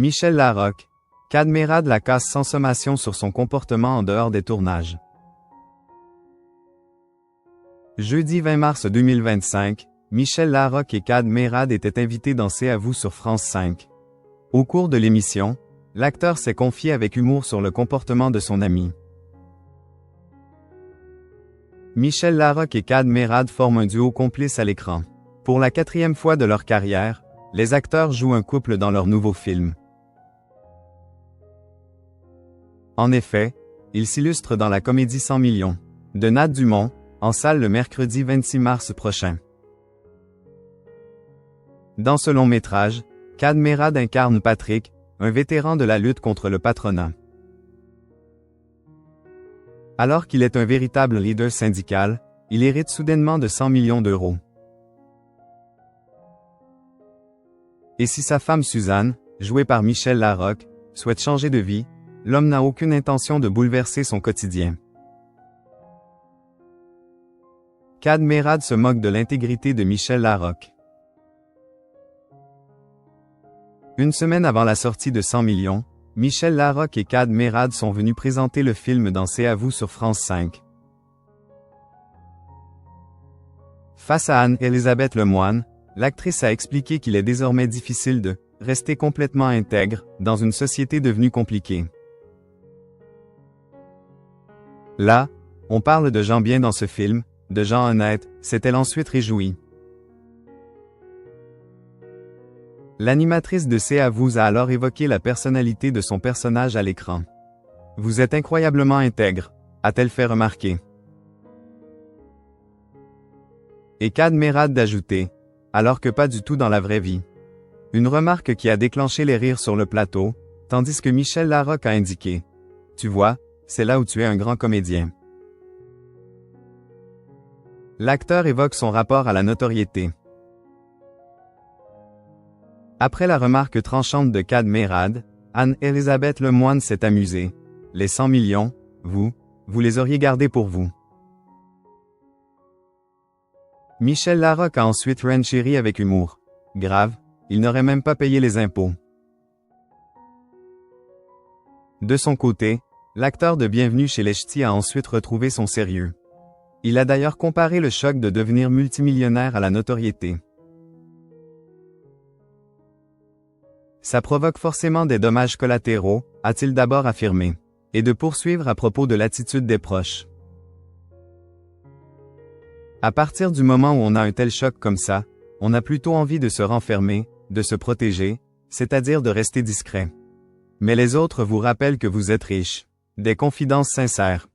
Michel Larocque. Kad Merad la casse sans sommation sur son comportement en dehors des tournages. Jeudi 20 mars 2025, Michel Larocque et Kad Merad étaient invités dans C'est à vous sur France 5. Au cours de l'émission, l'acteur s'est confié avec humour sur le comportement de son ami. Michel Larocque et Kad Merad forment un duo complice à l'écran. Pour la 4e fois de leur carrière, les acteurs jouent un couple dans leur nouveau film. En effet, ils s'illustrent dans la comédie 100 millions de Nat Dumont, en salle le mercredi 26 mars prochain. Dans ce long métrage, Kad Merad incarne Patrick, un vétéran de la lutte contre le patronat. Alors qu'il est un véritable leader syndical, il hérite soudainement de 100 millions d'euros. Et si sa femme Suzanne, jouée par Michel Larocque, souhaite changer de vie, l'homme n'a aucune intention de bouleverser son quotidien. Kad Merad se moque de l'intégrité de Michel Larocque. Une semaine avant la sortie de 100 millions, Michel Larocque et Kad Merad sont venus présenter le film dans C'est à vous sur France 5. Face à Anne-Elisabeth Lemoine, l'actrice a expliqué qu'il est désormais difficile de rester complètement intègre dans une société devenue compliquée. Là, on parle de gens bien dans ce film, de gens honnêtes, s'est-elle ensuite réjouie. L'animatrice de C'est à vous a alors évoqué la personnalité de son personnage à l'écran. « Vous êtes incroyablement intègre », a-t-elle fait remarquer. Et Kad Merad d'ajouter « alors que pas du tout dans la vraie vie ». Une remarque qui a déclenché les rires sur le plateau, tandis que Michel Larocque a indiqué « Tu vois, c'est là où tu es un grand comédien ». L'acteur évoque son rapport à la notoriété. Après la remarque tranchante de Kad Merad, Anne-Elisabeth Lemoine s'est amusée. « Les 100 millions, vous les auriez gardés pour vous. » Michel Larocque a ensuite renchéri avec humour. « Grave, il n'aurait même pas payé les impôts. » De son côté, l'acteur de Bienvenue chez les Ch'tis a ensuite retrouvé son sérieux. Il a d'ailleurs comparé le choc de devenir multimillionnaire à la notoriété. Ça provoque forcément des dommages collatéraux, a-t-il d'abord affirmé, et de poursuivre à propos de l'attitude des proches. À partir du moment où on a un tel choc comme ça, on a plutôt envie de se renfermer, de se protéger, c'est-à-dire de rester discret. Mais les autres vous rappellent que vous êtes riche. Des confidences sincères.